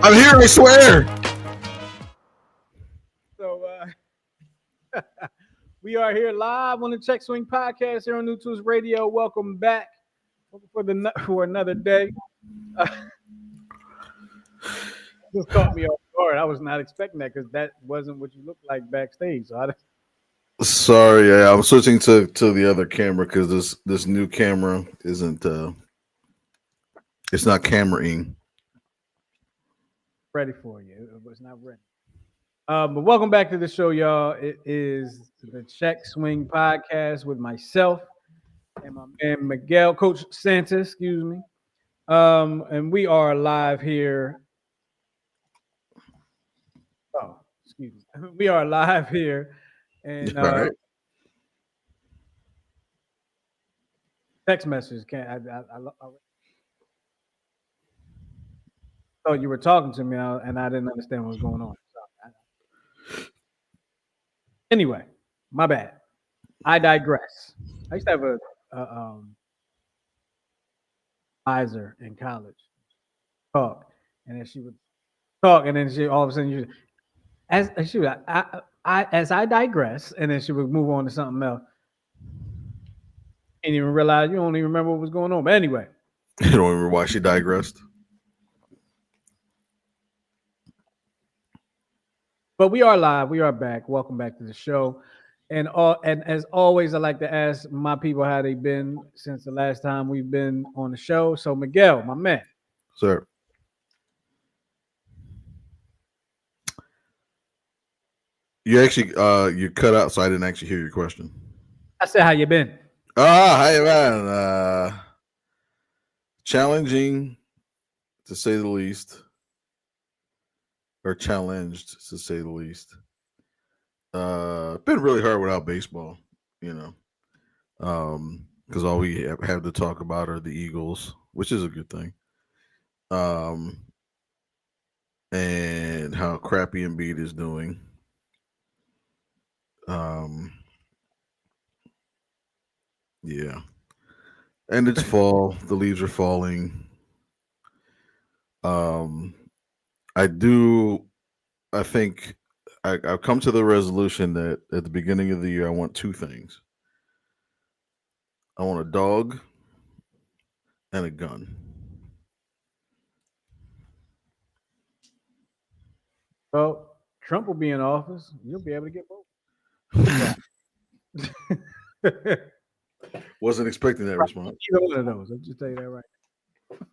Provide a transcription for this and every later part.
I'm here, I swear. So we are here live on the Check Swing Podcast here on New Tools Radio. Welcome back for another day. Just caught me off guard. I was not expecting that because that wasn't what you looked like backstage. So Sorry, yeah, I'm switching to the other camera because this new camera isn't it's not cameraing. ready for you. It was not ready. But welcome back to the show, y'all. It is the Check Swing Podcast with myself and my man Miguel, Coach Santa, excuse me. And we are live here. Oh, excuse me. We are live here. And Right. text messages can't. I thought you were talking to me, and I didn't understand what was going on. Anyway, my bad. I digress. I used to have a advisor in college talk, and then she would talk, and then she all of a sudden as I digress, and then she would move on to something else. And even realize you don't even remember what was going on. But anyway, You don't remember why she digressed? but we are live. We are back. Welcome back to the show. And as always, I like to ask my people how they've been since the last time we've been on the show. So Miguel, my man. Sir. You actually you cut out, so I didn't actually hear your question. I said, how you been? Hi man. Challenging to say the least. Or challenged to say the least. Been really hard without baseball, you know. Because all we have to talk about are the Eagles, which is a good thing. And how crappy Embiid is doing. Yeah. And it's fall. The leaves are falling. I think I've come to the resolution that at the beginning of the year I want two things. I want a dog and a gun. Well, Trump will be in office. You'll be able to get both. Wasn't expecting that response. Either one of those. I'll just tell you that right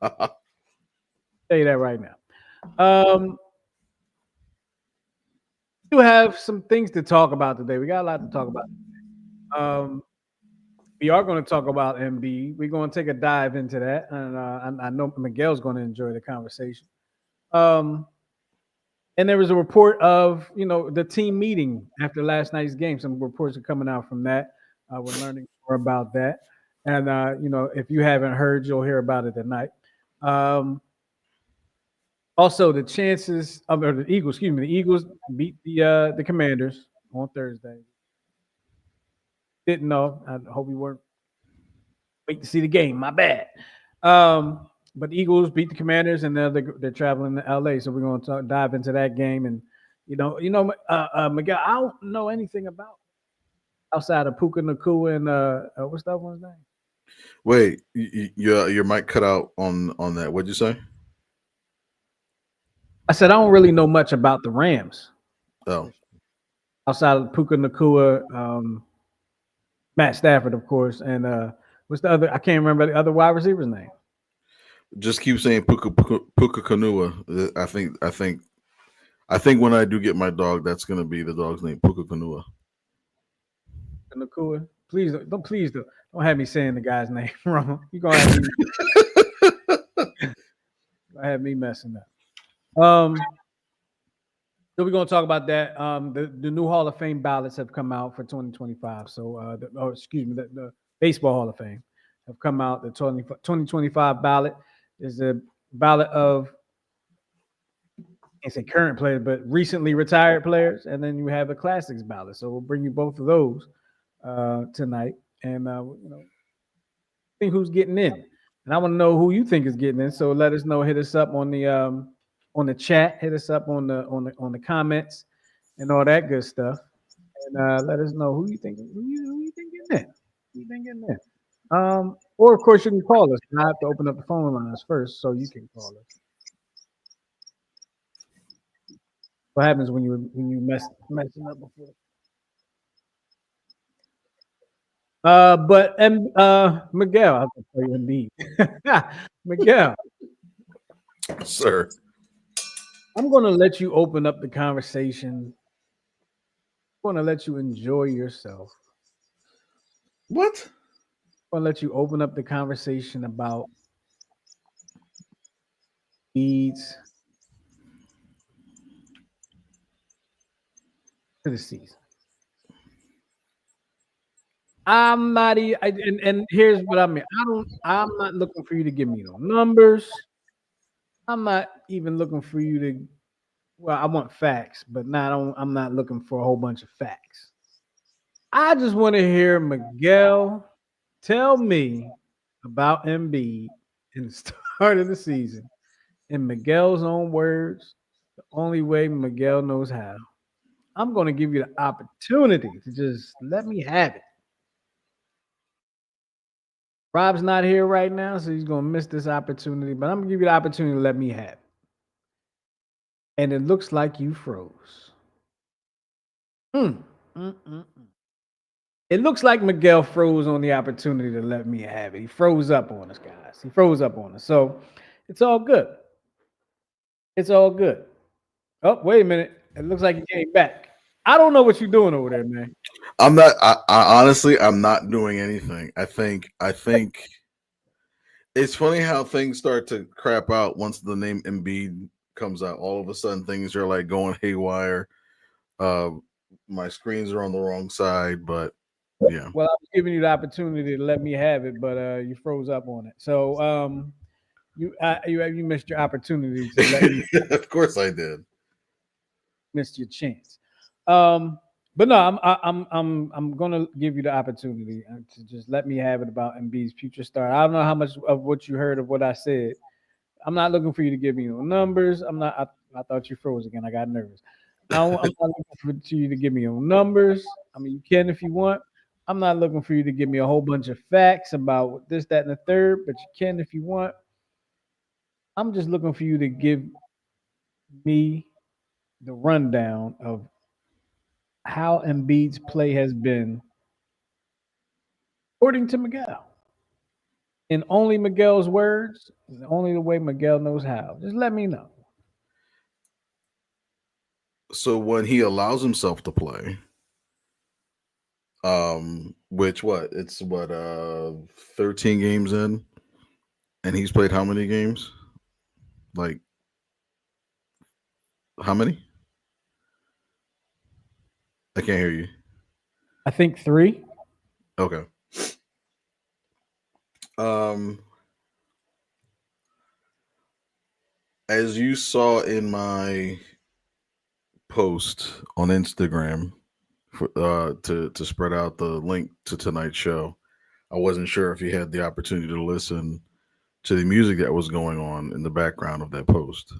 now. Tell you that right now. We do have some things to talk about today. We got a lot to talk about. We are going to talk about Embiid. We're going to take a dive into that, and I know Miguel's going to enjoy the conversation. And there was a report of the team meeting after last night's game. Some reports are coming out from that. We're learning more about that, and if you haven't heard, you'll hear about it tonight. Also, the chances of the Eagles, the Eagles beat the Commanders on Thursday. Didn't know. I hope you weren't waiting to see the game. My bad. But the Eagles beat the Commanders, and they're traveling to LA. So we're going to dive into that game. And Miguel, I don't know anything about outside of Puka Nakua and what's that one's name? Wait, your mic cut out on that. What'd you say? I said I don't really know much about the Rams. Oh, outside of Puka Nakua, Matt Stafford, of course, and what's the other? I can't remember the other wide receiver's name. just keep saying Puka Kanua. I think when I do get my dog, that's gonna be the dog's name, Puka Kanua. Nakua. Please don't have me saying the guy's name wrong. You're gonna have me messing up. So we're going to talk about that. The new Hall of Fame ballots have come out for 2025. So, the Baseball Hall of Fame have come out. The 2025 ballot is a ballot of, I can't say current players, but recently retired players. And then you have a Classics ballot. So we'll bring you both of those tonight. And, think who's getting in. And I want to know who you think is getting in. So let us know. Hit us up on the on the chat. Hit us up on the comments and all that good stuff. And let us know who you think in there. Who you think in there? Or of course you can call us. I have to open up the phone lines first so you can call us. What happens when you messing up before? But Miguel, I have to tell you Embiid. Miguel, Sir. I'm gonna let you open up the conversation. I'm gonna let you enjoy yourself. What? I'm gonna let you open up the conversation about needs to the season. I'm not and here's what I mean. I'm not looking for you to give me no numbers. I'm not even looking for you to I want facts, but I'm not looking for a whole bunch of facts. I just want to hear Miguel tell me about Embiid in the start of the season in Miguel's own words, the only way Miguel knows how. I'm going to give you the opportunity to just let me have it. Rob's not here right now, so he's going to miss this opportunity, but I'm going to give you the opportunity to let me have it. And it looks like you froze. It looks like Miguel froze on the opportunity to let me have it. He froze up on us, guys. He froze up on us. So it's all good. It's all good. Oh, wait a minute. It looks like he came back. I don't know what you're doing over there, man. I'm not. I honestly, I'm not doing anything. I think it's funny how things start to crap out once the name Embiid comes out. All of a sudden, things are like going haywire. My screens are on the wrong side, but yeah. Well, I was giving you the opportunity to let me have it, but you froze up on it. So you missed your opportunity to let me. Of course, I did. Missed your chance. But no, I'm gonna give you the opportunity to just let me have it about Embiid's future start. I don't know how much of what you heard of what I said. I'm not looking for you to give me no numbers. I'm not. I thought you froze again. I got nervous. I'm not looking for you to give me no numbers. I mean, you can if you want. I'm not looking for you to give me a whole bunch of facts about this, that, and the third, but you can if you want. I'm just looking for you to give me the rundown of how Embiid's play has been, according to Miguel. In only Miguel's words, and only the way Miguel knows how. Just let me know. So when he allows himself to play, which what it's what 13 games in, and he's played how many games? Like how many? I can't hear you. I think 3. Okay. As you saw in my post on Instagram for, to spread out the link to tonight's show, I wasn't sure if you had the opportunity to listen to the music that was going on in the background of that post.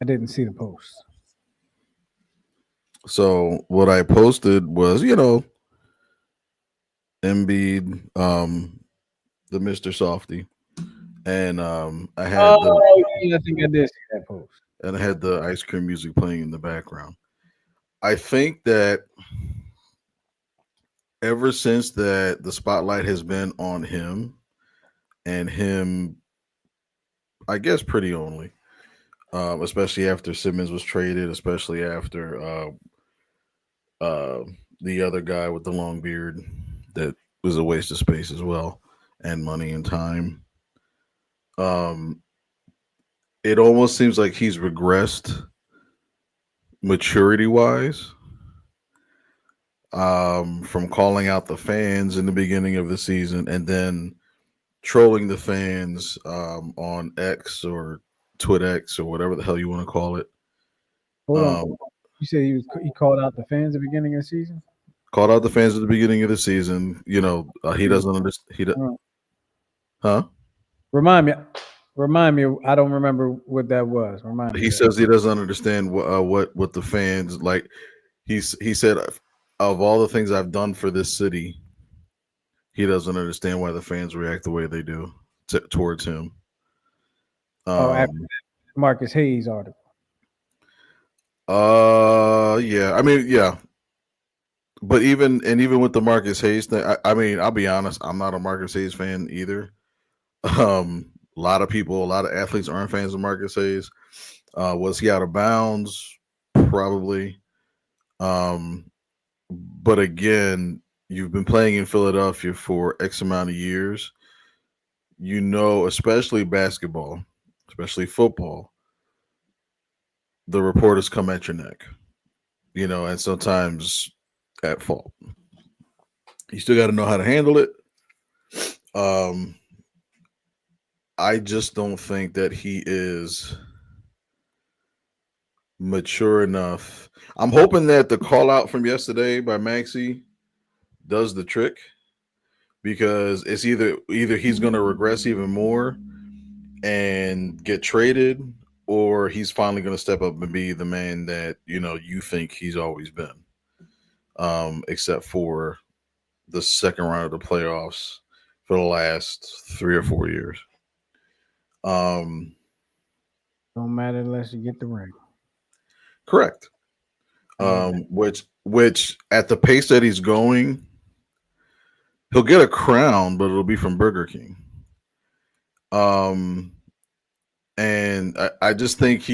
I didn't see the post. So what I posted was, Embiid, the Mr. Softy, and I had Yeah, I think I did see that post. I had the ice cream music playing in the background. I think that ever since that the spotlight has been on him and him, I guess pretty only, especially after Simmons was traded, especially after the other guy with the long beard that was a waste of space as well and money and time. Um, it almost seems like he's regressed maturity wise, from calling out the fans in the beginning of the season and then trolling the fans on X or TwitX or whatever the hell you want to call it. Hold on. You said he called out the fans at the beginning of the season? Called out the fans at the beginning of the season. He doesn't understand. Huh? Remind me. Remind me. I don't remember what that was. Remind me. He says he doesn't understand what the fans like. He said, of all the things I've done for this city, he doesn't understand why the fans react the way they do towards him. After Marcus Hayes article. Yeah. I mean, yeah. But even with the Marcus Hayes thing, I mean, I'll be honest, I'm not a Marcus Hayes fan either. A lot of athletes aren't fans of Marcus Hayes. Was he out of bounds? Probably. But again, you've been playing in Philadelphia for X amount of years. You know, especially basketball, especially football, the reporters come at your neck, and sometimes at fault. You still got to know how to handle it. I just don't think that he is mature enough. I'm hoping that the call out from yesterday by Maxey does the trick, because it's either he's going to regress even more and get traded, or he's finally going to step up and be the man that you think he's always been. Except for the second round of the playoffs for the last 3 or 4 years. Don't matter unless you get the ring. Correct. Which at the pace that he's going, he'll get a crown, but it'll be from Burger King. And I just think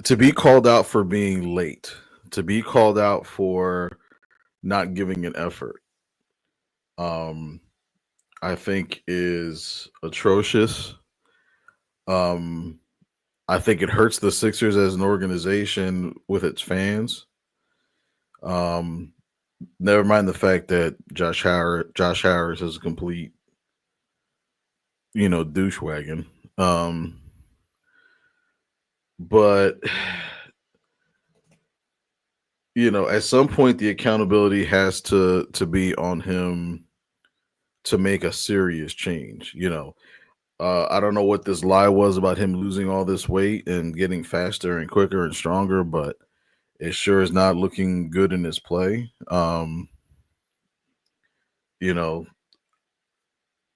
to be called out for being late, to be called out for not giving an effort, I think is atrocious. I think it hurts the Sixers as an organization with its fans. Never mind the fact that Josh Harris is a complete, douche wagon. But at some point the accountability has to be on him to make a serious change. I don't know what this lie was about him losing all this weight and getting faster and quicker and stronger, but it sure is not looking good in his play. And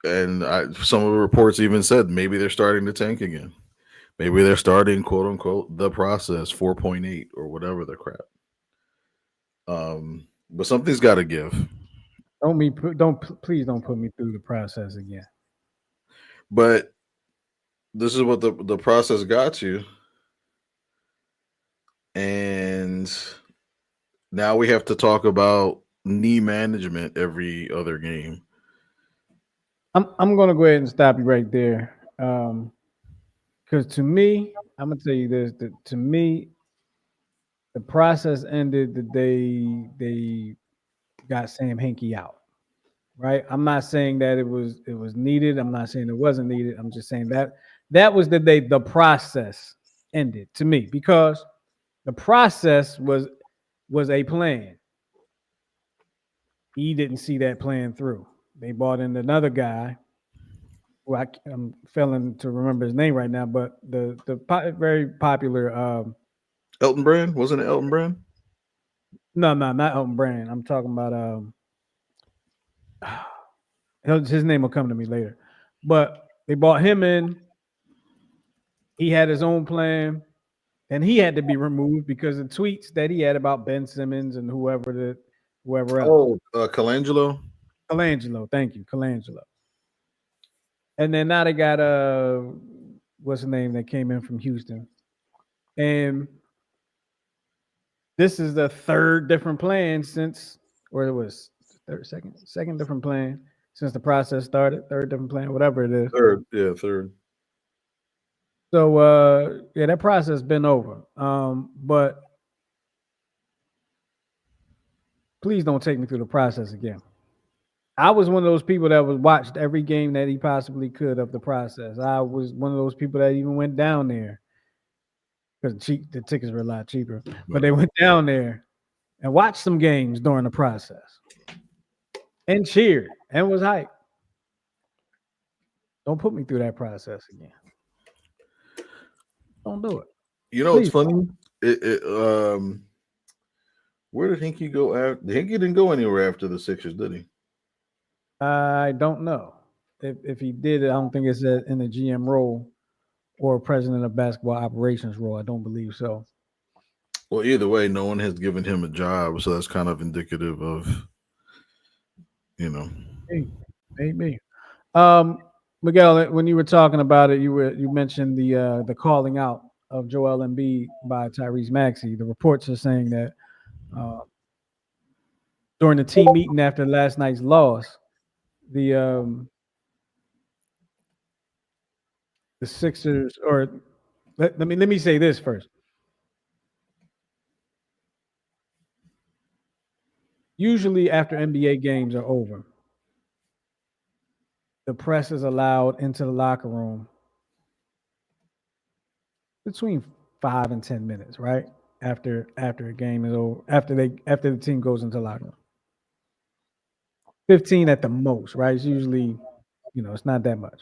some of the reports even said maybe they're starting to tank again. Maybe they're starting, quote unquote, the process 4.8 or whatever the crap. But something's got to give. Please don't put me through the process again. But this is what the process got you. And now we have to talk about knee management every other game. I'm gonna go ahead and stop you right there. Because to me, I'm gonna tell you this: that to me, the process ended the day they got Sam Hinkie out. Right? I'm not saying that it was needed. I'm not saying it wasn't needed. I'm just saying that was the day the process ended to me, because the process was a plan. He didn't see that plan through. They brought in another guy. Well, I'm failing to remember his name right now, but the very popular. Elton Brand, wasn't it Elton Brand? No, not Elton Brand. I'm talking about his name will come to me later. But they brought him in. He had his own plan, and he had to be removed because of tweets that he had about Ben Simmons and whoever else. Oh, Colangelo. Thank you, Colangelo. And then now they got what's the name that came in from Houston, and this is the third different plan since, or it was second different plan since the process started. Third different plan, whatever it is. Third. So yeah, that process has been over. But please don't take me through the process again. I was one of those people that was watched every game that he possibly could of the process. I was one of those people that even went down there because the tickets were a lot cheaper. But they went down there and watched some games during the process and cheered and was hyped. Don't put me through that process again. Don't do it. You know, Please. it's funny. Where did Hinkie go after? Hinkie didn't go anywhere after the Sixers, did he? I don't know. If he did, I don't think it's in the GM role or president of basketball operations role. I don't believe so. Well, either way, no one has given him a job, so that's kind of indicative of, Maybe. Miguel, when you were talking about it, you mentioned the calling out of Joel Embiid by Tyrese Maxey. The reports are saying that during the team meeting after last night's loss, the Sixers, or let me say this first. Usually, after NBA games are over, the press is allowed into the locker room between 5 and 10 minutes, right? After a game is over, after the team goes into the locker room. 15 at the most, right? It's usually, it's not that much.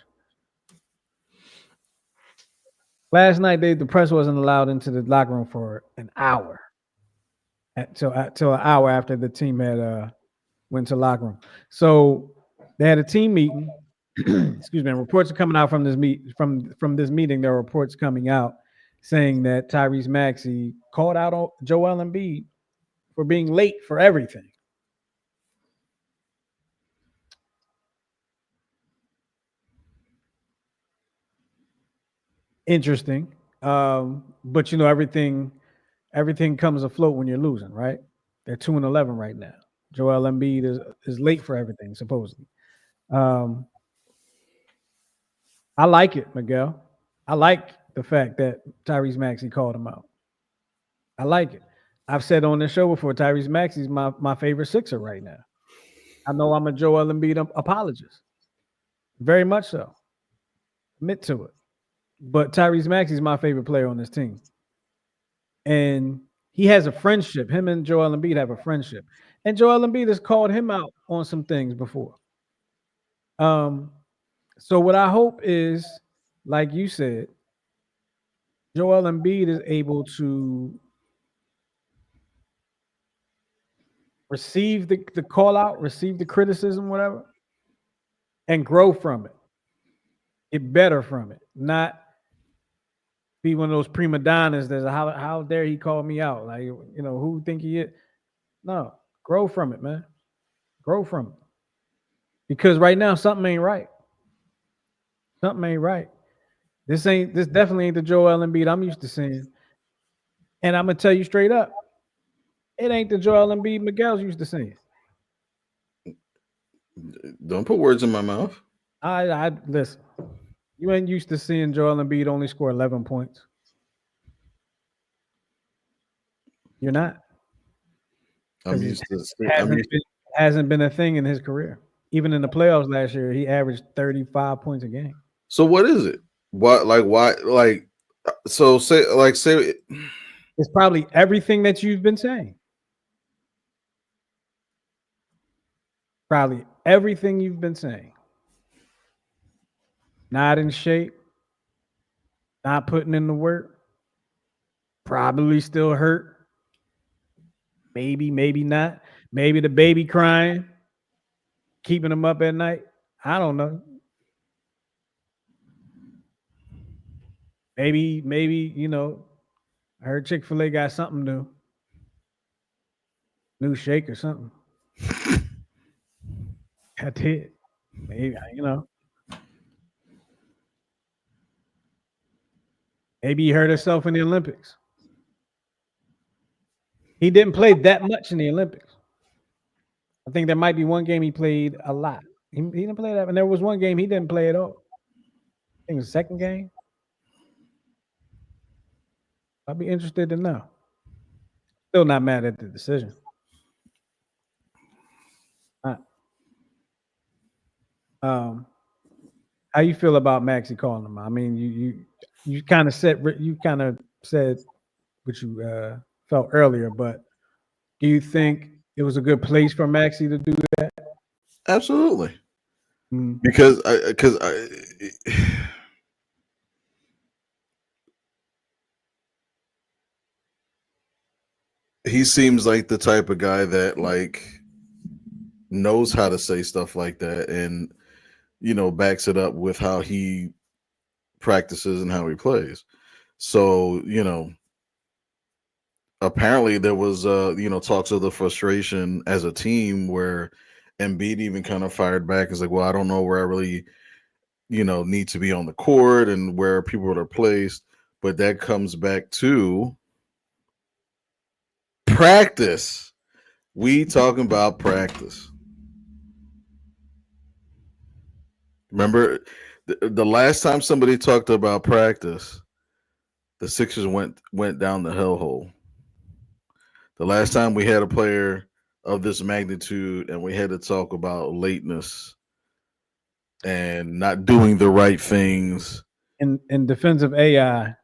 Last night, the press wasn't allowed into the locker room for an hour. Till an hour after the team had went to locker room. So they had a team meeting. Excuse me. Reports are coming out from this from this meeting. There are reports coming out saying that Tyrese Maxey called out Joel Embiid for being late for everything. Interesting. But everything comes afloat when you're losing, right? They're 2-11 right now. Joel Embiid is late for everything, supposedly. I like it, Miguel. I like the fact that Tyrese Maxey called him out. I like it. I've said on this show before, Tyrese Maxey's my favorite Sixer right now. I know I'm a Joel Embiid apologist. Very much so. Admit to it. But Tyrese Maxey's my favorite player on this team. And he has a friendship. Him and Joel Embiid have a friendship. And Joel Embiid has called him out on some things before. So what I hope is, like you said, Joel Embiid is able to receive the call out, receive the criticism, whatever, and grow from it. Get better from it. Not be one of those prima donnas that's how dare he call me out? Like, who think he is? No, grow from it, man. Grow from it. Because right now something ain't right. Something ain't right. This definitely ain't the Joel Embiid I'm used to seeing. And I'm gonna tell you straight up, it ain't the Joel Embiid Miguel's used to seeing. Don't put words in my mouth. I listen. You ain't used to seeing Joel Embiid only score 11 points. You're not. Hasn't been a thing in his career. Even in the playoffs last year, he averaged 35 points a game. So what is it? Why? So say. It's probably everything that you've been saying. Probably everything you've been saying. Not in shape. Not putting in the work. Probably still hurt. Maybe not. Maybe the baby crying, keeping him up at night. I don't know. Maybe, I heard Chick-fil-A got something new shake or something. I did. Maybe, Maybe he hurt himself in the Olympics. He didn't play that much in the Olympics. I think there might be one game he played a lot. He didn't play that, and there was one game he didn't play at all. I think it was the second game. I'd be interested to know. Still not mad at the decision. How you feel about Maxey calling him? I mean, you kind of said what you felt earlier, but do you think it was a good place for Maxey to do that? Absolutely. Mm. because he seems like the type of guy that like knows how to say stuff like that, and backs it up with how he practices and how he plays. So apparently there was talks of the frustration as a team where Embiid even kind of fired back. Is like, well, I don't know where I really need to be on the court and where people are placed, but that comes back to practice. We talking about practice. Remember the last time somebody talked about practice, the Sixers went down the hellhole. The last time we had a player of this magnitude and we had to talk about lateness and not doing the right things. In defensive AI,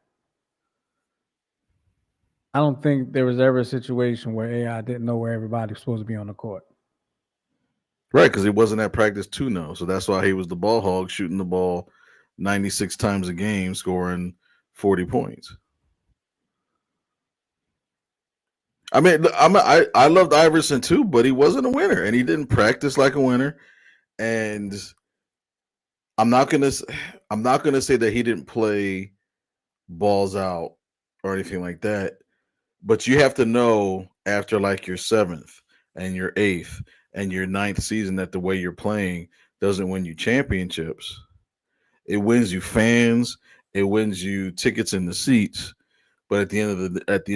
I don't think there was ever a situation where AI didn't know where everybody was supposed to be on the court. Right, because he wasn't at practice to know. So that's why he was the ball hog, shooting the ball 96 times a game, scoring 40 points. I mean, I loved Iverson too, but he wasn't a winner, and he didn't practice like a winner. And I'm not gonna say that he didn't play balls out or anything like that. But you have to know after like your seventh and your eighth and your ninth season that the way you're playing doesn't win you championships. It wins you fans. It wins you tickets in the seats. But at the end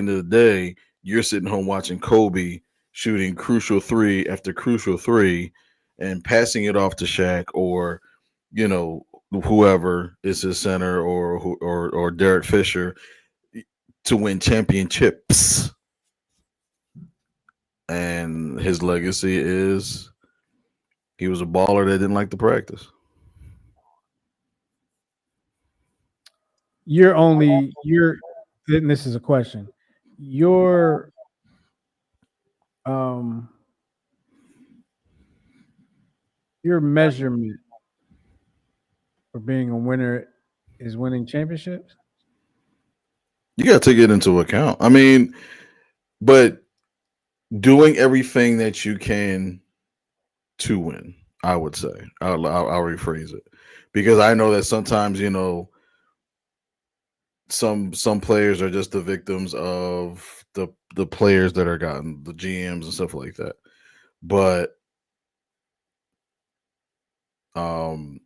of the day, you're sitting home watching Kobe shooting crucial three after crucial three, and passing it off to Shaq or whoever is his center or Derek Fisher to win championships. And his legacy is he was a baller that didn't like to practice. And this is a question. Your um your measurement for being a winner is winning championships? You got to take it into account. I mean, but doing everything that you can to win, I would say. I'll rephrase it because I know that sometimes some players are just the victims of the players that are gotten the GMs and stuff like that. But um,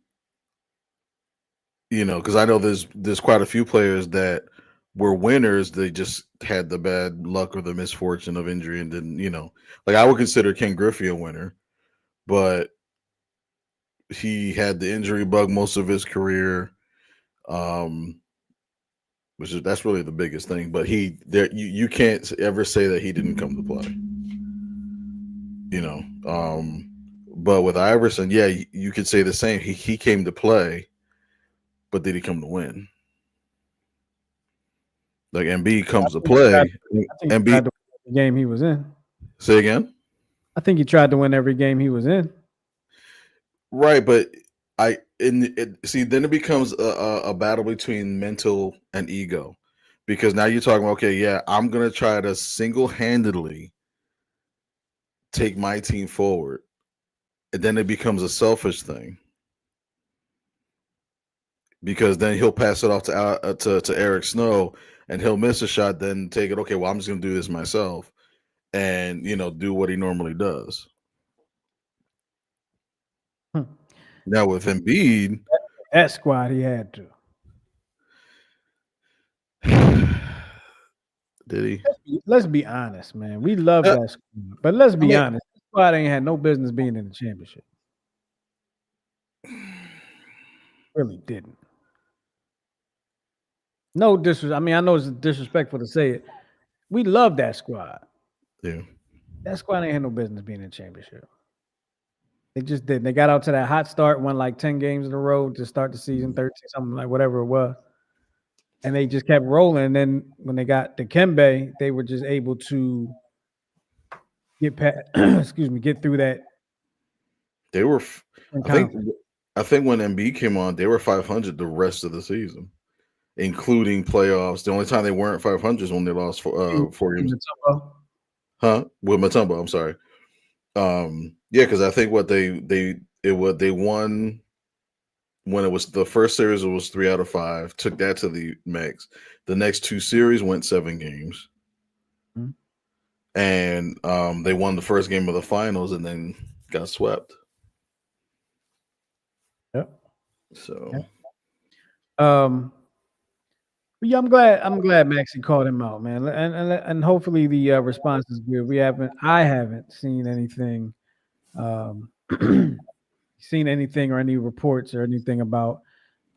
because I know there's quite a few players that were winners. They just had the bad luck or the misfortune of injury and didn't, like I would consider Ken Griffey a winner, but he had the injury bug most of his career. Um, that's really the biggest thing. But you can't ever say that he didn't come to play. You know. But with Iverson, yeah, you could say the same. He came to play, but did he come to win? Like Embiid comes to play. I think he Embiid, tried to win every game he was in. say again. I think he tried to win every game he was in. Right, but see then it becomes a battle between mental and ego, because now you're talking okay, yeah, I'm gonna try to single handedly take my team forward, and then it becomes a selfish thing because then he'll pass it off to Eric Snow, and he'll miss a shot, then take it. Okay, well, I'm just gonna do this myself, and do what he normally does. Hmm. Now with Embiid, That squad he had to. did he? Let's be honest, man. We love that squad, but let's be honest. This squad ain't had no business being in the championship. Really didn't. No disrespect. I mean, I know it's disrespectful to say it. We love that squad. Yeah. That squad ain't had no business being in the championship. They just didn't. They got out to that hot start, won like 10 games in a row to start the season, 13, something like whatever it was. And they just kept rolling. And then when they got to Kembe, they were just able to get through that. They were, I think I think when Embiid came on, they were 500 the rest of the season, including playoffs. The only time they weren't 500 is when they lost 4 games. With Matumbo, I'm sorry. Yeah, because I think what they won when it was the first series, it was 3 out of 5. Took that to the max. The next 2 series went 7 games, and they won the first game of the finals and then got swept. Yep. So, yeah, I'm glad Maxey called him out, man, and hopefully the response is good. I haven't seen anything, seen anything or any reports or anything about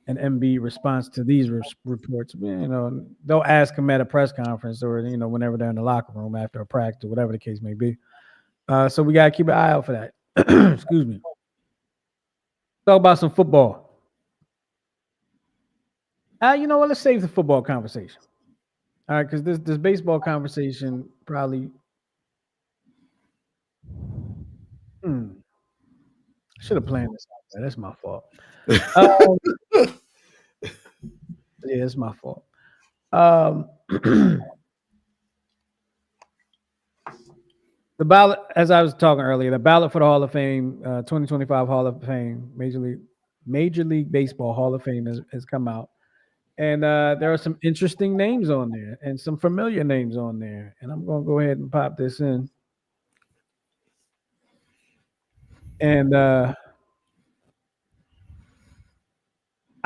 an MB response to these reports. You know, they'll ask him at a press conference or whenever they're in the locker room after a practice or whatever the case may be. So we gotta keep an eye out for that. Excuse me. Talk about some football. You know what? Let's save the football conversation. All right, because this baseball conversation probably. I should have planned this out. Man. That's my fault. Yeah, it's my fault. The ballot, as I was talking earlier, the ballot for the Hall of Fame, 2025 Hall of Fame, Major League Baseball Hall of Fame has come out. And there are some interesting names on there and some familiar names on there. And I'm going to go ahead and pop this in. And I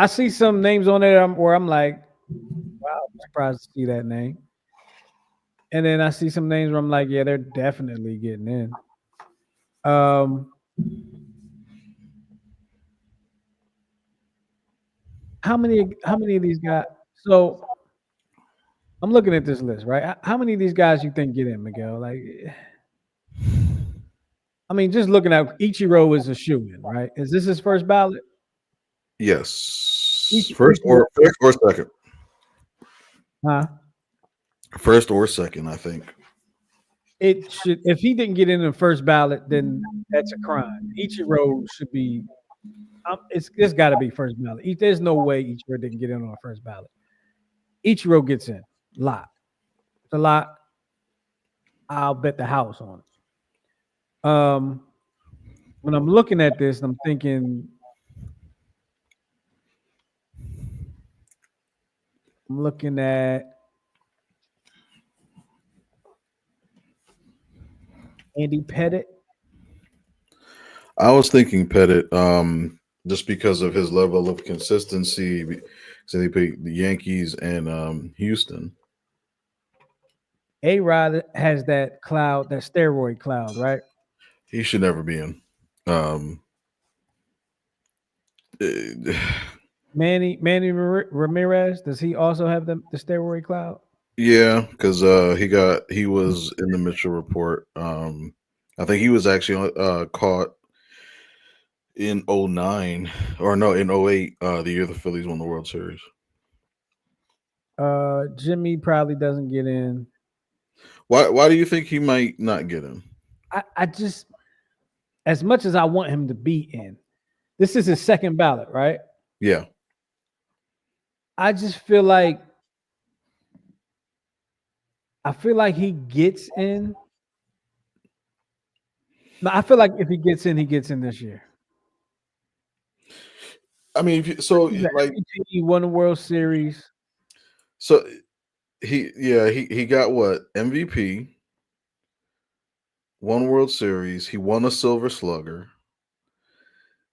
see some names on there where I'm like, wow, I'm surprised to see that name. And then I see some names where I'm like, yeah, they're definitely getting in. How many of these guys? So I'm looking at this list, right? How many of these guys you think get in, Miguel? Like, I mean, just looking at Ichiro is a shoo-in, right? Is this his first ballot? Yes. First or second. Huh? First or second, I think. It should. If he didn't get in the first ballot, then that's a crime. Ichiro should be. It's got to be first ballot. There's no way Ichiro didn't get in on the first ballot. Ichiro gets in. Lot. It's a lot. I'll bet the house on it. When I'm looking at this, I'm thinking. I'm looking at Andy Pettitte. I was thinking Pettitte, just because of his level of consistency. So they picked the Yankees and Houston. A-Rod has that cloud, that steroid cloud, right? He should never be in. Manny Ramirez, does he also have the steroid cloud? Yeah, because he was in the Mitchell report. I think he was actually caught in 09 or no, in 08, the year the Phillies won the World Series. Jimmy probably doesn't get in. Why do you think he might not get in? I just, as much as I want him to be in, this is his second ballot, right? Yeah. I just feel like he gets in. No, I feel like if he gets in this year. I mean, like he won the World Series. So he got what? MVP, won World Series, he won a Silver Slugger.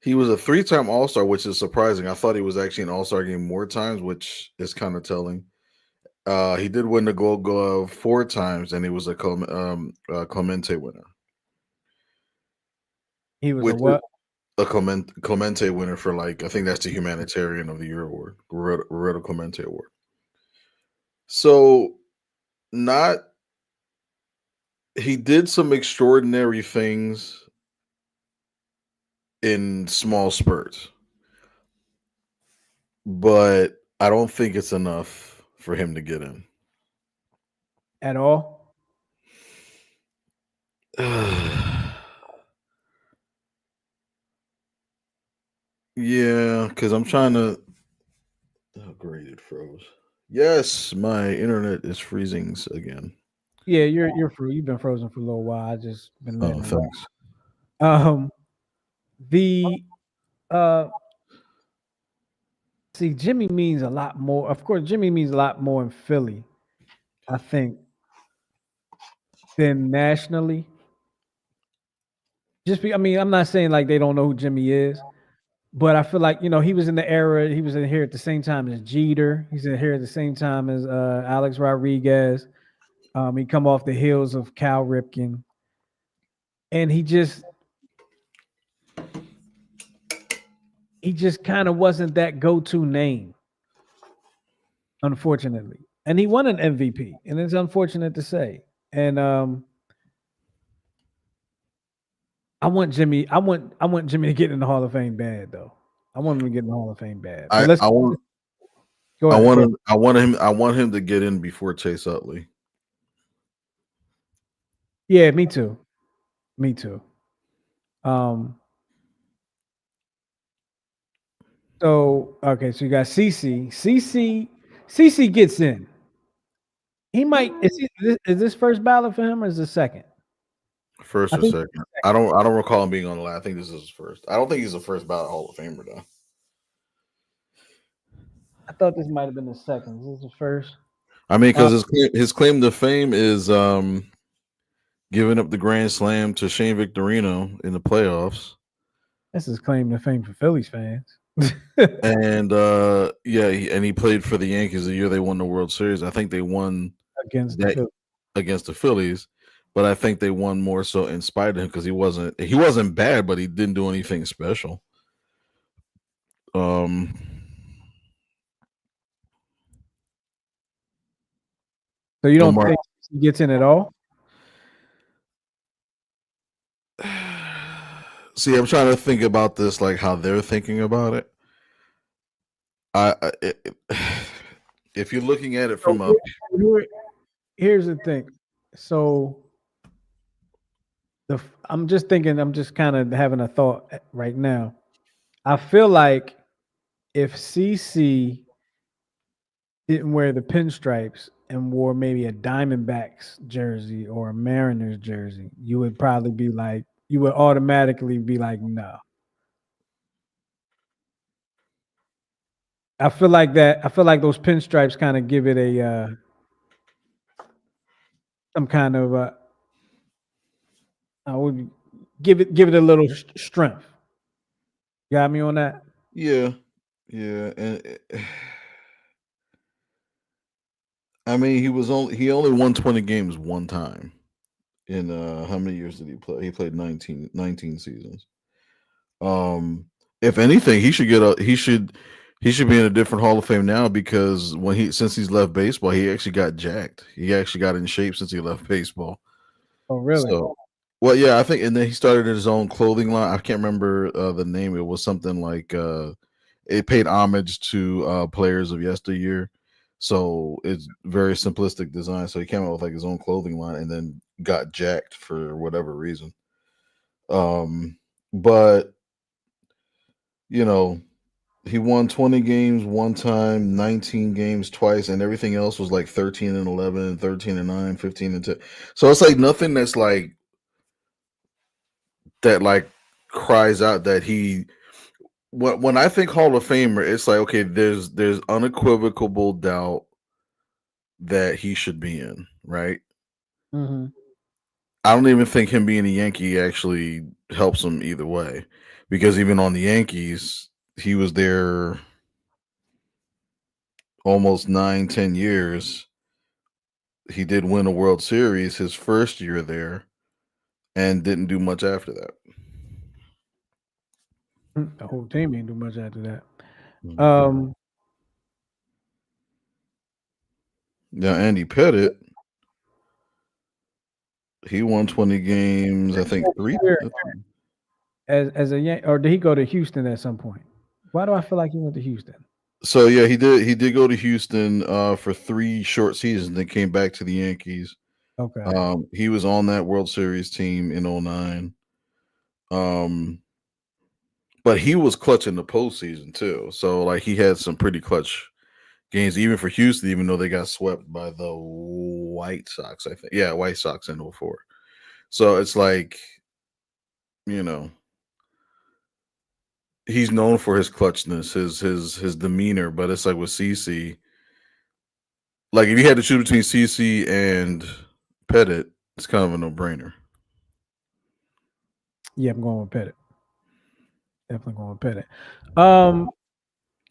He was a 3-time All-Star, which is surprising. I thought he was actually an All-Star game more times, which is kind of telling. He did win the Gold Glove 4 times, and he was a Clemente winner. He was a what? A Clemente winner for, like, I think that's the Humanitarian of the Year award, Roberto Clemente award. So, he did some extraordinary things in small spurts, but I don't think it's enough for him to get in at all. Yeah, because I'm trying to. Oh, great! It froze. Yes, my internet is freezing again. Yeah, you've been frozen for a little while. I just been letting Oh, it ride. thanks. The uh see, Jimmy means a lot more. Of course, Jimmy means a lot more in Philly, I think, than nationally. I mean, I'm not saying like they don't know who Jimmy is, but I feel like he was in the era. He was in here at the same time as Jeter. He's in here at the same time as Alex Rodriguez. He come off the heels of Cal Ripken, and he just kind of wasn't that go-to name, unfortunately. And he won an MVP, and it's unfortunate to say. And I want Jimmy to get in the Hall of Fame bad though. I want him to get in the Hall of Fame bad. But I let's I want go I ahead. want Go ahead. him I want him to get in before Chase Utley. Yeah, me too. Me too. Um. So okay, so you got CC. CC gets in. He might. Is this first ballot for him or is this second? First I or think second. I don't recall him being on the list. I think this is his first. I don't think he's the first ballot Hall of Famer though. I thought this might have been the second. Is this the first? I mean, Uh, because his claim to fame is giving up the Grand Slam to Shane Victorino in the playoffs. this is claim to fame for Phillies fans. And yeah, he played for the Yankees the year they won the World Series. I think they won Against the that Phillies. against the Phillies, but I think they won more so in spite of him because he wasn't bad, but he didn't do anything special. Um, So you don't Omar, think he gets in at all? see, I'm trying to think about this like how they're thinking about it. If you're looking at it So from a here's the thing. So I'm just thinking. I'm just kind of having a thought right now. I feel like if CC didn't wear the pinstripes and wore maybe a Diamondbacks jersey or a Mariners jersey, you would probably be like, you would automatically be like, no. I feel like that. I feel like those pinstripes kind of give it a some kind of I would give it a little strength. Got me on that. yeah, yeah, and I mean he only won 20 games one time in how many years did he play? He played 19 seasons. Um, if anything, he should be in a different Hall of Fame now because since he's left baseball, he actually got jacked. He actually got in shape since he left baseball. Oh, really? So, well, yeah, I think, and then he started his own clothing line. I can't remember the name. It was something like it paid homage to players of yesteryear. So it's very simplistic design. So he came out with like his own clothing line and then got jacked for whatever reason. But you know, he won 20 games one time, 19 games twice, and everything else was like 13 and 11, 13 and 9, 15 and 10. So it's like nothing that's like that like cries out that he when I think Hall of Famer, it's like okay, there's unequivocal doubt that he should be in, right? Hmm. I don't even think him being a Yankee actually helps him either way. Because even on the Yankees, he was there almost 9, 10 years. He did win a World Series his first year there and didn't do much after that. The whole team ain't do much after that. Mhm. Um, Now Andy Pettit, he won 20 games, I think three. as a Yan or did he go to Houston at some point? Why do I feel like he went to Houston? So yeah, he did go to Houston for 3 short seasons, then came back to the Yankees. Okay. He was on that World Series team in '09. Um, But he was clutch in the postseason too. So like he had some pretty clutch games, even for Houston, even though they got swept by the White Sox. I think, yeah, White Sox in '04. So it's like, you know, he's known for his clutchness, his demeanor. But it's like with CC, like if you had to choose between CC and Pettit, it's kind of a no brainer. Yeah, I'm going with Pettit. Definitely going with Pettit. Um,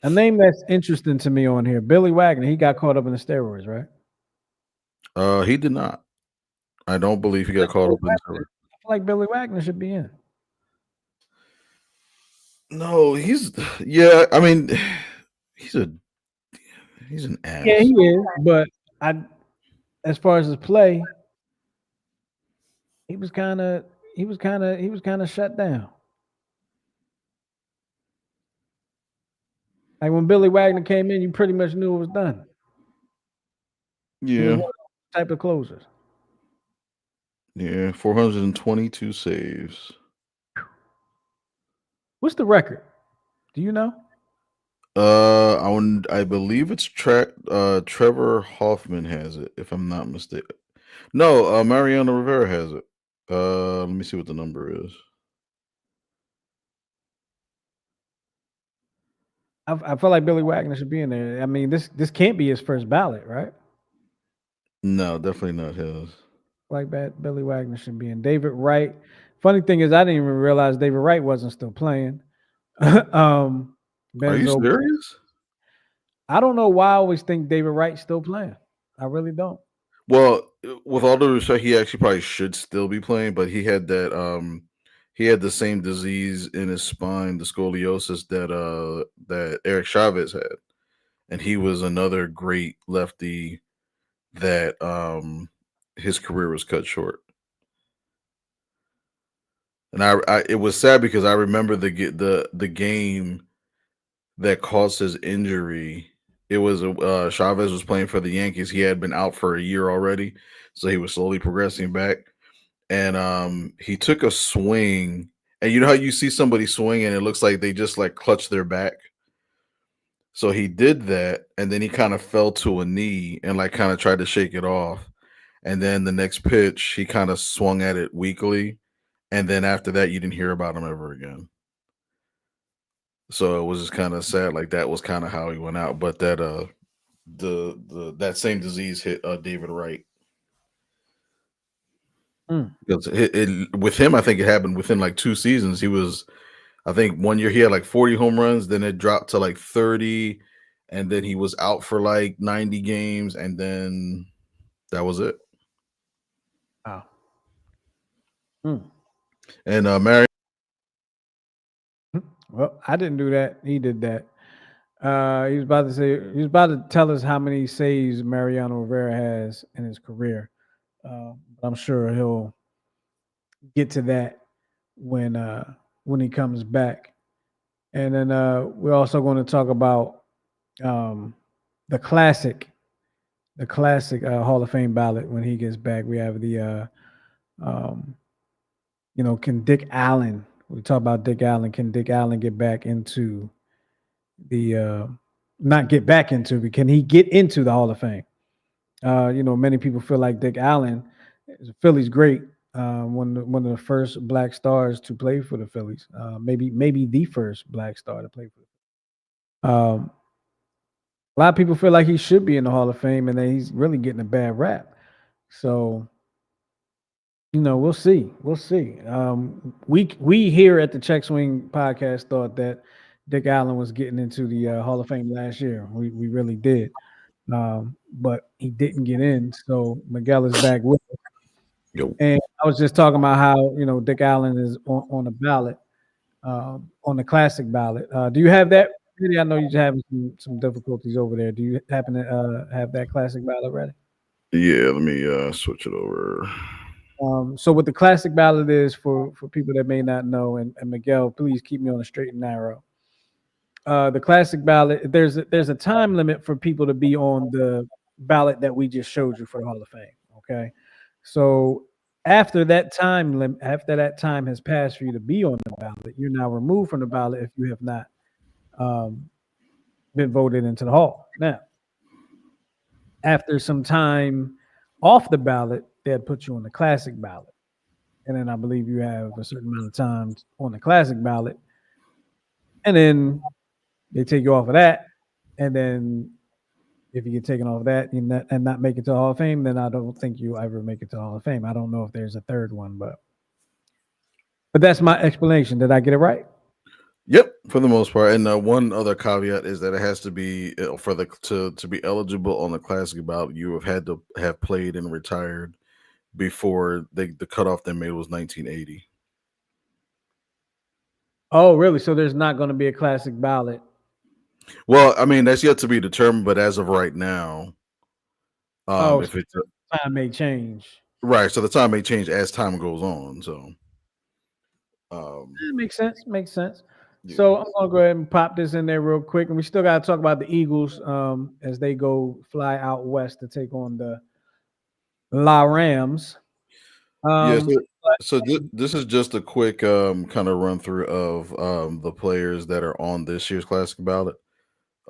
a name that's interesting to me on here, Billy Wagner. He got caught up in the steroids, right? He did not. I don't believe he got caught up in the. I feel like Billy Wagner should be in. No, he's yeah. I mean, he's a he's an Yeah, he ass. is. But I, as far as his play, he was kind of shut down. Like when Billy Wagner came in, you pretty much knew it was done. He was Yeah, one of those type of closers. yeah. 422 saves. What's the record? Do you know? I believe it's Trevor Hoffman has it, if I'm not mistaken. No, Mariano Rivera has it. Let me see what the number is. I feel like Billy Wagner should be in there. I mean, this can't be his first ballot, right? No, definitely not his. Like that, Billy Wagner should be in. David Wright. Funny thing is, I didn't even realize David Wright wasn't still playing. Are you Benzo. serious? I don't know why I always think David Wright's still playing. I really don't. Well, with all due respect, he actually probably should still be playing, but he had the same disease in his spine, the scoliosis that Eric Chavez had. And he was another great lefty that his career was cut short. And I it was sad because I remember the game that caused his injury. It was Chavez was playing for the Yankees. He had been out for a year already, so he was slowly progressing back. And he took a swing, and you know how you see somebody swing and it looks like they just like clutch their back. So he did that, and then he kind of fell to a knee and like kind of tried to shake it off. And then the next pitch, he kind of swung at it weakly, and then after that, you didn't hear about him ever again. So it was just kind of sad. Like that was kind of how he went out. But that the that same disease hit David Wright Mm. because with him, I think it happened within like 2 seasons. He was, I think, one year he had like 40 home runs, then it dropped to like 30, and then he was out for like 90 games, and then that was it. Wow. Mm. And Mary, Well, I didn't do that. He did that. He was about to tell us how many saves Mariano Rivera has in his career. But I'm sure he'll get to that when he comes back. And then we're also going to talk about um, the classic, Hall of Fame ballot when he gets back. We have um, can Dick Allen? We talk about Dick Allen. Can Dick Allen get back into the not get back into, but can he get into the Hall of Fame? Many people feel like Dick Allen is a Phillies great, one of the first black stars to play for the Phillies, maybe the first black star to play for them. A lot of people feel like he should be in the Hall of Fame, and then he's really getting a bad rap. So, we'll see. We'll see. We here at the Check Swing podcast thought that Dick Allen was getting into the Hall of Fame last year. We really did, but he didn't get in. So Miguel is back with us. yo, And I was just talking about how Dick Allen is on the ballot, on the classic ballot. Do you have that ready? I know you're having some difficulties over there. Do you happen to have that classic ballot ready? yeah, let me switch it over. So what the classic ballot is for people that may not know, and Miguel, please keep me on the straight and narrow. The classic ballot, there's a time limit for people to be on the ballot that we just showed you for the Hall of Fame. Okay, so after that time has passed for you to be on the ballot, you're now removed from the ballot if you have not um, been voted into the hall. Now, after some time off the ballot, they'd put you on the classic ballot. And then I believe you have a certain amount of time on the classic ballot. And then they take you off of that. And then if you get taken off that and not make it to the Hall of Fame, then I don't think you ever make it to the Hall of Fame. I don't know if there's a third one, but that's my explanation. Did I get it right? Yep, for the most part. And one other caveat is that it has to be for the to be eligible on the classic ballot. You have had to have played and retired before the cutoff they made was 1980. Oh, really? So there's not going to be a classic ballot. Well, I mean that's yet to be determined, but as of right now, Oh, if so it's time may change. right, so the time may change as time goes on. So, Makes sense. Makes sense. yeah. So I'm gonna go ahead and pop this in there real quick, and we still got to talk about the Eagles as they go fly out west to take on the La Rams. Yeah, Um, this is just a quick kind of run through of the players that are on this year's classic ballot.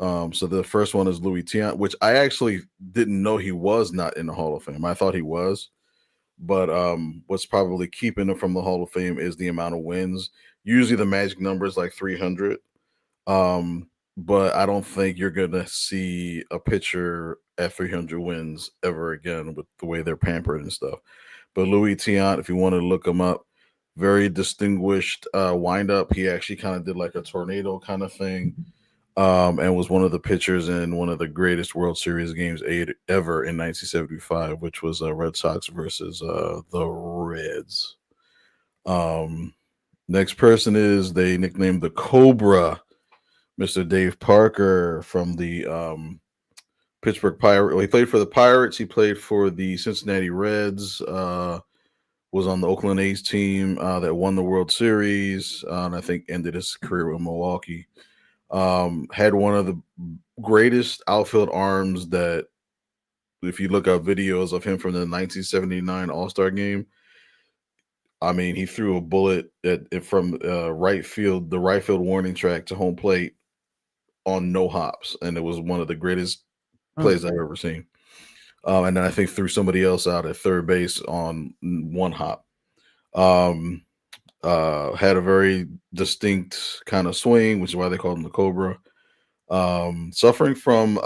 So the first one is Louis Tiant, which I actually didn't know he was not in the Hall of Fame. I thought he was, but what's probably keeping him from the Hall of Fame is the amount of wins. Usually the magic number is like 300, but I don't think you're gonna see a pitcher at 300 wins ever again with the way they're pampered and stuff. But Louis Tiant, if you want to look him up, very distinguished windup. He actually kind of did like a tornado kind of thing, and was one of the pitchers in one of the greatest World Series games ever in 1975, which was Red Sox versus the Reds. Next person is they nicknamed the Cobra, Mr. Dave Parker from the Pittsburgh Pirates. Well, he played for the Pirates. He played for the Cincinnati Reds. Was on the Oakland A's team that won the World Series, and I think ended his career with Milwaukee. Had one of the greatest outfield arms that, if you look up videos of him from the 1979 All-Star game, I mean, he threw a bullet from right field, the right field warning track to home plate on no hops, and it was one of the greatest plays I've ever seen. And then I think threw somebody else out at third base on one hop. Had a very distinct kind of swing, which is why they called him the Cobra. Suffering from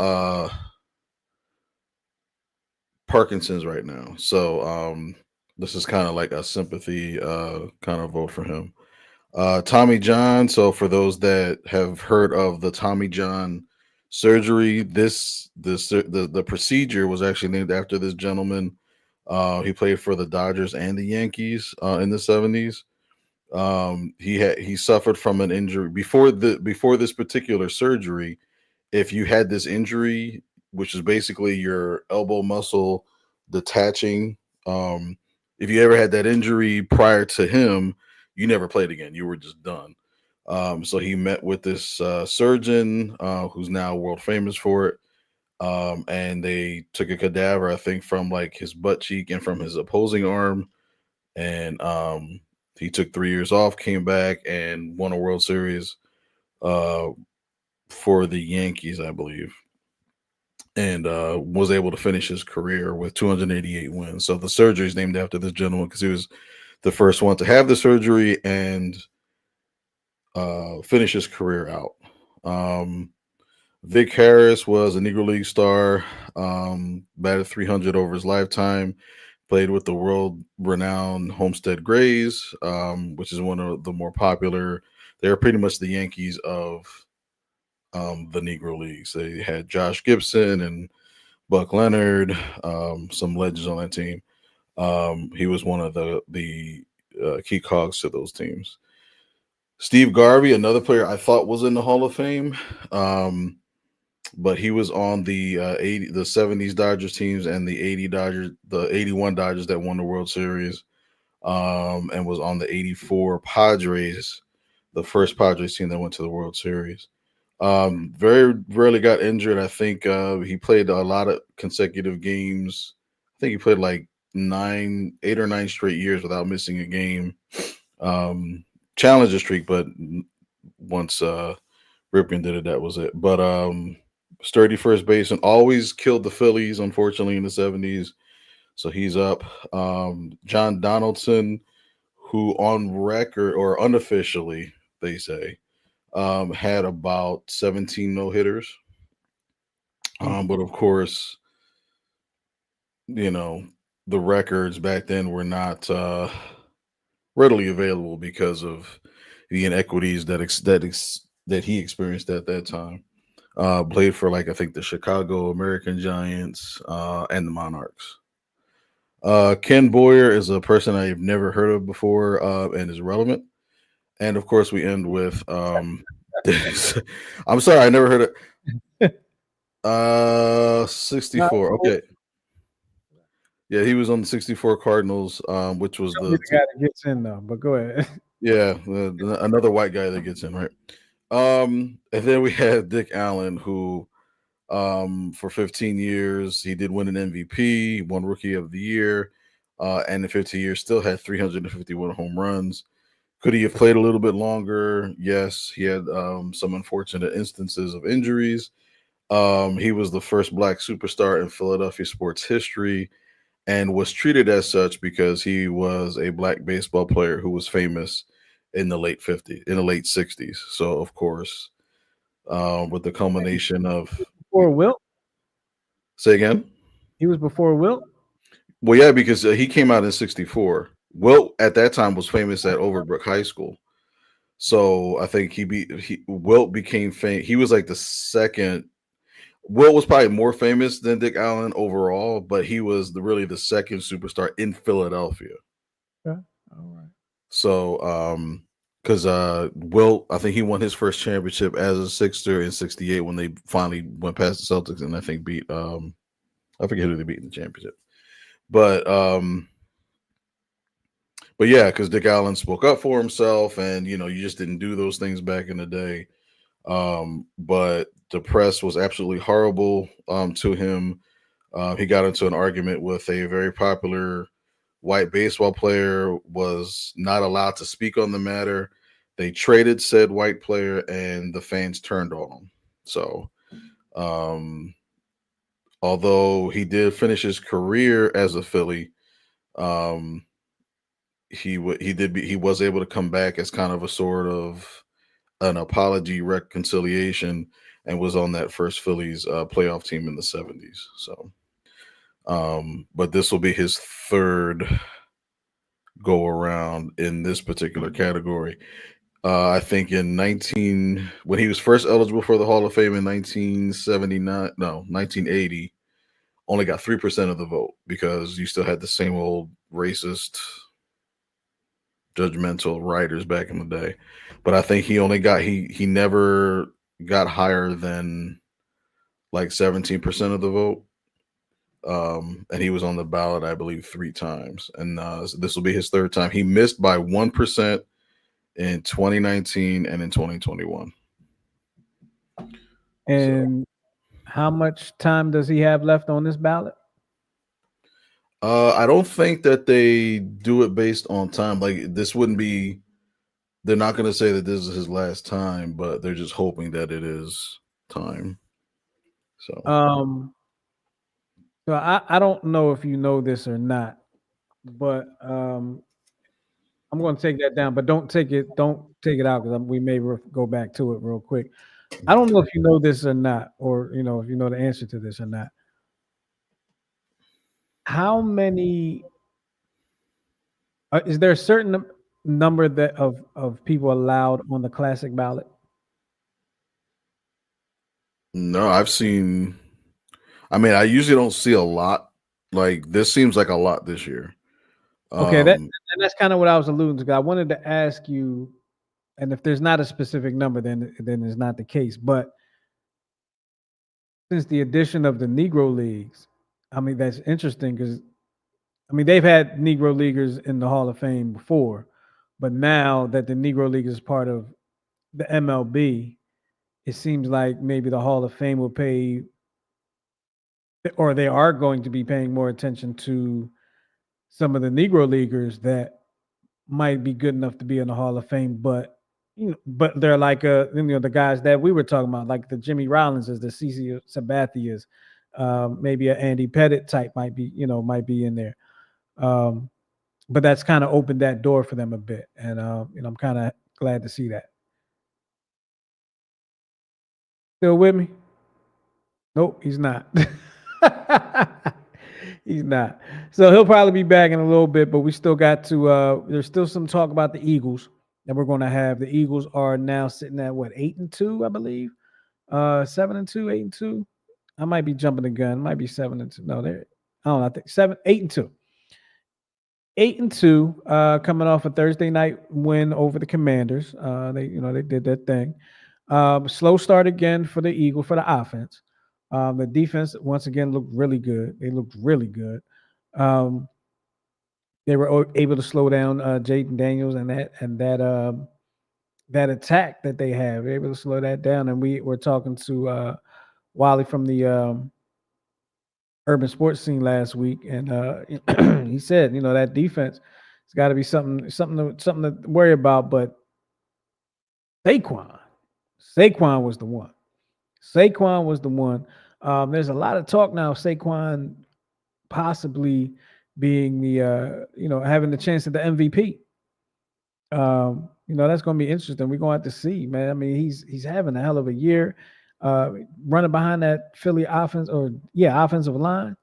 Parkinson's right now, so this is kind of like a sympathy kind of vote for him. Tommy John. So for those that have heard of the Tommy John surgery, the procedure was actually named after this gentleman. He played for the Dodgers and the Yankees in the 70s. He suffered from an injury before this particular surgery. If you had this injury, which is basically your elbow muscle detaching, if you ever had that injury prior to him, you never played again. You were just done. So he met with this surgeon who's now world famous for it. And they took a cadaver, I think, from like his butt cheek and from his opposing arm. And he took 3 years off, came back, and won a World Series for the Yankees, I believe. And was able to finish his career with 288 wins. So the surgery is named after this gentleman because he was the first one to have the surgery and finish his career out. Vic Harris was a Negro League star, batted 300 over his lifetime, played with the world-renowned Homestead Grays, which is one of the more popular. They're pretty much the Yankees of the Negro Leagues. They had Josh Gibson and Buck Leonard, some legends on that team. He was one of the key cogs to those teams. Steve Garvey, another player I thought was in the Hall of Fame, but he was on the 70s Dodgers teams and the 81 Dodgers that won the World Series, and was on the 84 Padres, the first Padres team that went to the World Series. Very rarely got injured. I think he played a lot of consecutive games. I think he played like 8 or 9 straight years without missing a game. Challenge the streak, but once Ripken did it, that was it. But sturdy first baseman, always killed the Phillies, unfortunately, in the 70s. So he's up. John Donaldson, who on record or unofficially, they say, had about 17 no hitters. But of course, you know, the records back then were not readily available because of the inequities that he experienced at that time. Played for like I think the Chicago American Giants and the Monarchs. Ken Boyer is a person I've never heard of before and is relevant. And of course, we end with this. I'm sorry, I never heard it. 64. Okay. Yeah, he was on the 64 Cardinals, which was the guy that gets in though. But go ahead. Yeah, another white guy that gets in, right? And then we had Dick Allen, who for 15 years he did win an MVP, won Rookie of the Year, and in 15 years still had 351 home runs. Could he have played a little bit longer? Yes, he had some unfortunate instances of injuries. He was the first black superstar in Philadelphia sports history and was treated as such because he was a black baseball player who was famous in the late 60s. So of course, with the culmination of Before Wilt? Say again? He was before Wilt? Well, yeah, because he came out in 64. Wilt at that time was famous at Overbrook High School. So I think Wilt became famous. He was like the second. Wilt was probably more famous than Dick Allen overall, but he was really the second superstar in Philadelphia. Okay. All right. So, because Wilt, I think he won his first championship as a Sixer in '68 when they finally went past the Celtics and I think beat I forget who they beat in the championship, but yeah, because Dick Allen spoke up for himself, and you just didn't do those things back in the day. But the press was absolutely horrible to him. He got into an argument with a very popular white baseball player, was not allowed to speak on the matter. They traded said white player, and the fans turned on him. So, although he did finish his career as a Philly, um, he was able to come back as kind of a sort of an apology reconciliation and was on that first Phillies playoff team in the 70s. So, but this will be his third go around in this particular category. I think when he was first eligible for the Hall of Fame in 1980, only got 3% of the vote because you still had the same old racist, judgmental writers back in the day. But I think he never got higher than like 17% of the vote. And he was on the ballot, I believe, 3 times. And this will be his third time. He missed by 1% in 2019 and in 2021. And how much time does he have left on this ballot? I don't think that they do it based on time. Like this wouldn't be. They're not going to say that this is his last time, but they're just hoping that it is time. So, so I don't know if you know this or not, but I'm going to take that down. But don't take it out because we may go back to it real quick. I don't know if you know this or not, or if you know the answer to this or not. How many? Is there a certain number of people allowed on the classic ballot? no, I've seen. I mean, I usually don't see a lot. Like this seems like a lot this year. Okay, that's kind of what I was alluding to. I wanted to ask you, and if there's not a specific number, then it's not the case. But since the addition of the Negro Leagues, I mean that's interesting because they've had Negro Leaguers in the Hall of Fame before, but now that the Negro League is part of the MLB, it seems like maybe the Hall of Fame will pay, or they are going to be paying more attention to some of the Negro leaguers that might be good enough to be in the Hall of Fame, but but they're like the guys that we were talking about, like the Jimmy Rollinses, the CC Sabathias, maybe an Andy Pettit type might be in there. But that's kind of opened that door for them a bit, and I'm kind of glad to see that. Still with me? Nope, he's not. He's not. So he'll probably be back in a little bit, but we still got to there's still some talk about the Eagles that we're gonna have. The Eagles are now sitting at what, 8-2, I believe. 7-2, 8-2. I might be jumping the gun. It might be 7-2. No, they're I don't know. I think 8-2. 8-2, coming off a Thursday night win over the Commanders. They did that thing. Slow start again for the Eagle for the offense. The defense once again looked really good. They looked really good. They were able to slow down Jaden Daniels and that attack that they have. They were able to slow that down. And we were talking to Wally from the urban sports scene last week, and he said, that defense has got to be something to worry about. But Saquon was the one. Saquon was the one. There's a lot of talk now of Saquon possibly being the having the chance at the MVP. That's going to be interesting. We're going to have to see, man. I mean, he's having a hell of a year, running behind that Philly offensive line.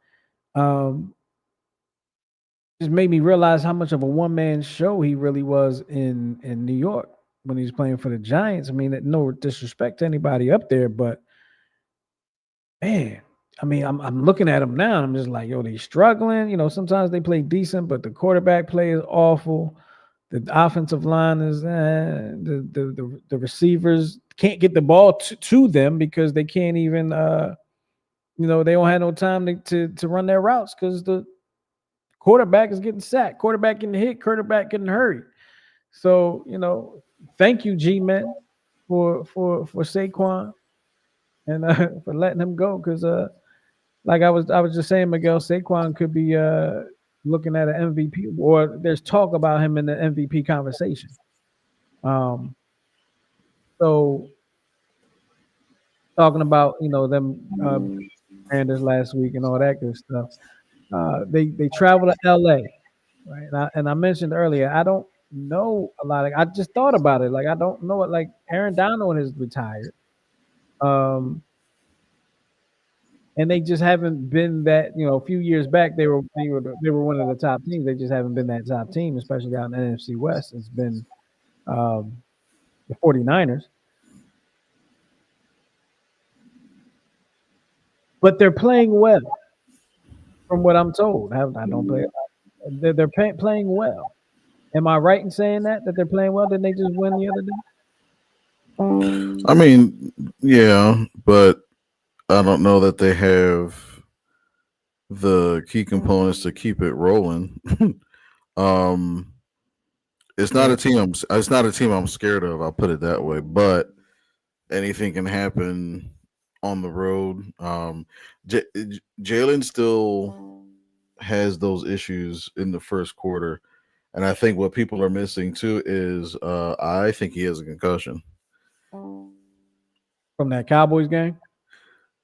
Just made me realize how much of a one-man show he really was in New York when he was playing for the Giants. I mean, no disrespect to anybody up there, but man, I mean, I'm looking at him now, and I'm just like, yo, they struggling. Sometimes they play decent, but the quarterback play is awful. The offensive line is the receivers can't get the ball to them because they can't even they don't have no time to run their routes because the quarterback is getting sacked, quarterback getting hit, quarterback getting hurt. So thank you, G-Man, for Saquon and for letting him go because like I was just saying, Miguel, Saquon could be looking at an MVP, or there's talk about him in the MVP conversation. So talking about them Commanders last week and all that good stuff. They travel to LA, right? And I mentioned earlier, I don't know a lot. I just thought about it. Like I don't know it. Like Aaron Donald is retired. And they just haven't been that. A few years back they were one of the top teams. They just haven't been that top team, especially out in the NFC West. It's been the 49ers. But they're playing well, from what I'm told. I don't play. They're playing well. Am I right in saying that they're playing well? Didn't they just win the other day? I mean, yeah, but I don't know that they have the key components to keep it rolling. It's not a team. It's not a team I'm scared of. I'll put it that way. But anything can happen on the road. Jalen still has those issues in the first quarter, and I think what people are missing too is I think he has a concussion from that Cowboys game.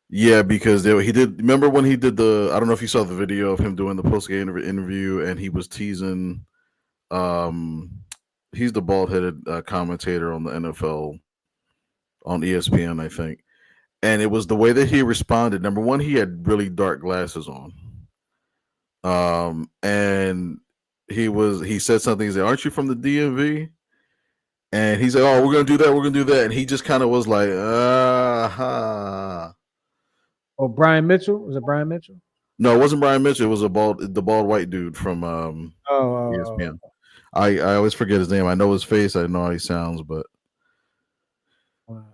Yeah, because he did. Remember when he did the? I don't know if you saw the video of him doing the post game interview, and he was teasing. He's the bald headed commentator on the NFL on ESPN, I think, and it was the way that he responded. Number one, he had really dark glasses on, and he said something. He said, "Aren't you from the DMV?" And he said, "Oh, we're gonna do that. We're gonna do that." And he just kind of was like, "Ah." Oh, Brian Mitchell? Was it Brian Mitchell? No, it wasn't Brian Mitchell. It was the bald white dude from ESPN. I always forget his name. I know his face. I know how he sounds, but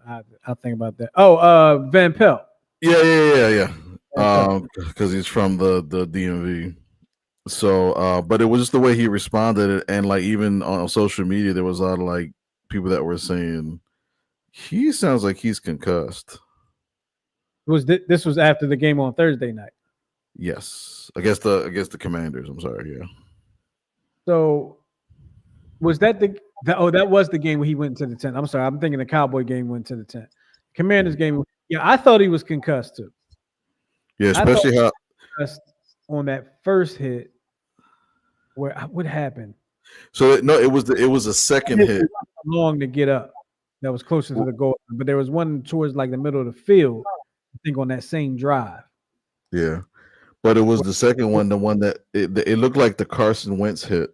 I'll think about that. Oh, Van Pelt. Yeah. Because he's from the DMV. So, but it was just the way he responded, and like even on social media, there was a lot of like people that were saying he sounds like he's concussed. This was after the game on Thursday night? Yes, against the Commanders. I'm sorry, yeah. So was that that was the game where he went to the tent. I'm sorry, I'm thinking the Cowboy game went to the tent. Commanders game, yeah, I thought he was concussed too. Yeah, I thought especially he how. was concussed on that first hit. Where what happened? So no, it was a second Hit hit. long to get up. That was closer to the goal, but there was one towards like the middle of the field. I think on that same drive. Yeah, but it was the second one, the one that it looked like the Carson Wentz hit.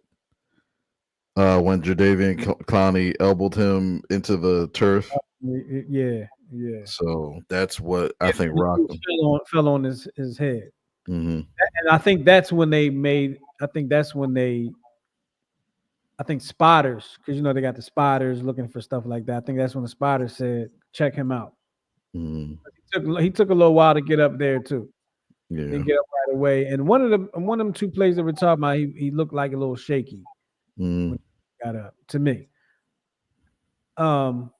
When Jadeveon Clowney elbowed him into the turf. Yeah, yeah. So that's what I Yeah, think the rocked needle him. fell on his head. Hmm. And I think that's when they made. I think that's when they. I think spotters, because they got the spotters looking for stuff like that. I think that's when the spotters said, "Check him out." Hmm. He took a little while to get up there too. Yeah. Didn't get up right away. And one of them two plays that we're talking about, he looked like a little shaky Mm. when he got up. To me. Um,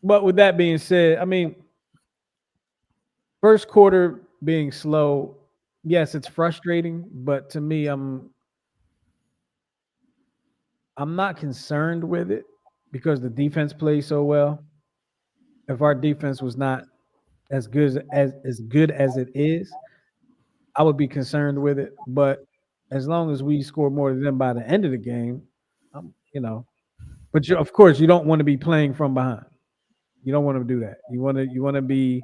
but with that being said, I mean, first quarter being slow, yes, it's frustrating. But to me, I'm not concerned with it because the defense plays so well. If our defense was not as good as it is, I would be concerned with it. But as long as we score more than them by the end of the game, I'm. But of course, you don't want to be playing from behind. You don't want to do that. You want to be,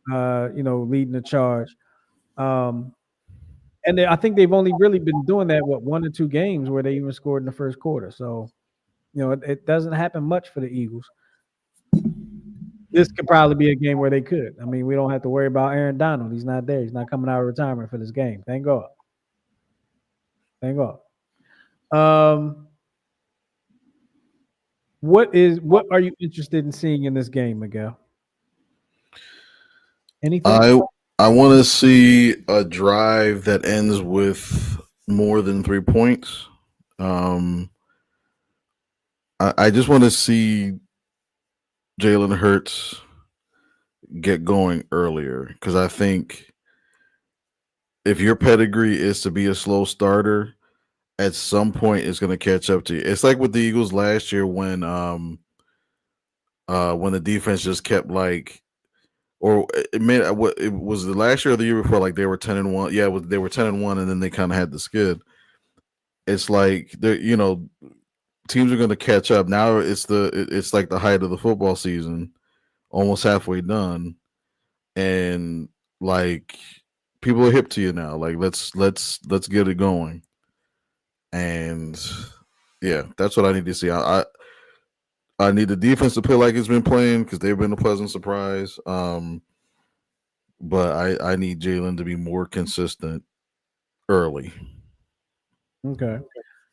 leading the charge. Um, and I think they've only really been doing that one or two games where they even scored in the first quarter. So it doesn't happen much for the Eagles. This could probably be a game where they could. I mean, we don't have to worry about Aaron Donald. He's not there. He's not coming out of retirement for this game. Thank God. Thank God. Um, what are you interested in seeing in this game, Miguel? Anything? I want to see a drive that ends with more than 3 points. Um, I just want to see Jalen Hurts get going earlier because I think if your pedigree is to be a slow starter, at some point it's going to catch up to you. It's like with the Eagles last year when the defense just kept like, or it made what it was the last year or the year before, like they were 10-1. Yeah, they were 10-1, and then they kind of had the skid. It's like teams are going to catch up now. It's like the height of the football season, almost halfway done, and like people are hip to you now. Like let's get it going, and yeah, that's what I need to see. I need the defense to play like it's been playing because they've been a pleasant surprise. But I need Jalen to be more consistent early. Okay.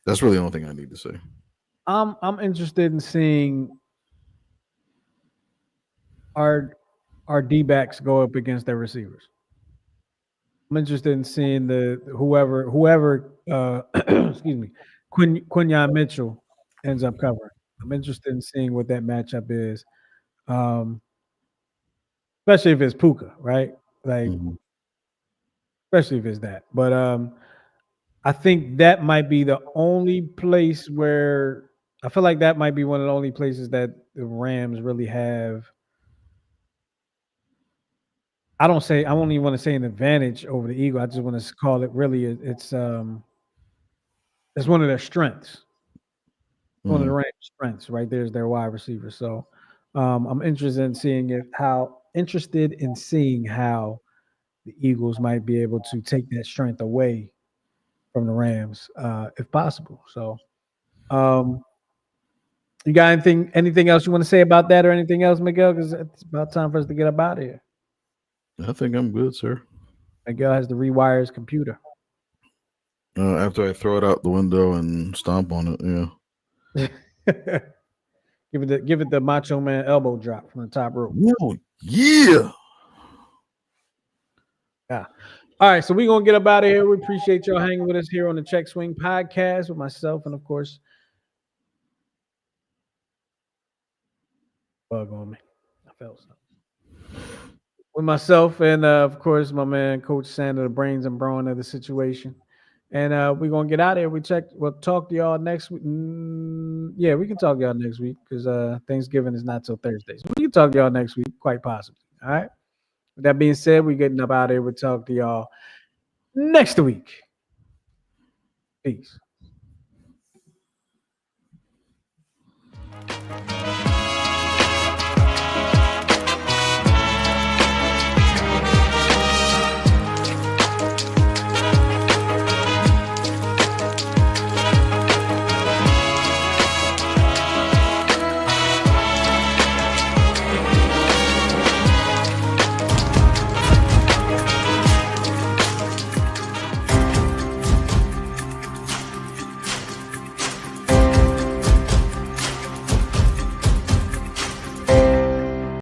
That's really the only thing I need to say. I'm interested in seeing our our D backs go up against their receivers. I'm interested in seeing the whoever excuse me, Quinyon Mitchell ends up covering. I'm interested in seeing what that matchup is. Um, especially if it's Puka, right? Like Mhm. especially if it's that. But I think that might be the only place where I feel like that might be one of the only places that the Rams really have. I don't even want to say an advantage over the Eagle. I just want to call it really it's one of their strengths. One of the Mhm. Rams' strengths right there is their wide receiver. So I'm interested in seeing how the Eagles might be able to take that strength away from the Rams, if possible. So um, you got anything else you want to say about that or anything else, Miguel? Because it's about time for us to get up out of here. I think I'm good, sir. Miguel has to rewire his computer. After I throw it out the window and stomp on it, yeah. Give it the Macho Man elbow drop from the top rope. Whoa, yeah. Yeah. All right, so we're gonna get up out of here. We appreciate y'all hanging with us here on the Check Swing Podcast with myself and of course bug on me. I felt something. With myself and of course my man Coach Sander, the brains and brawn of the situation. And we're gonna get out of here. We'll talk to y'all next week. Yeah, we can talk to y'all next week because Thanksgiving is not till Thursday. So we can talk to y'all next week, quite possibly. All right. With that being said, we're getting up out of here. We'll talk to y'all next week. Peace.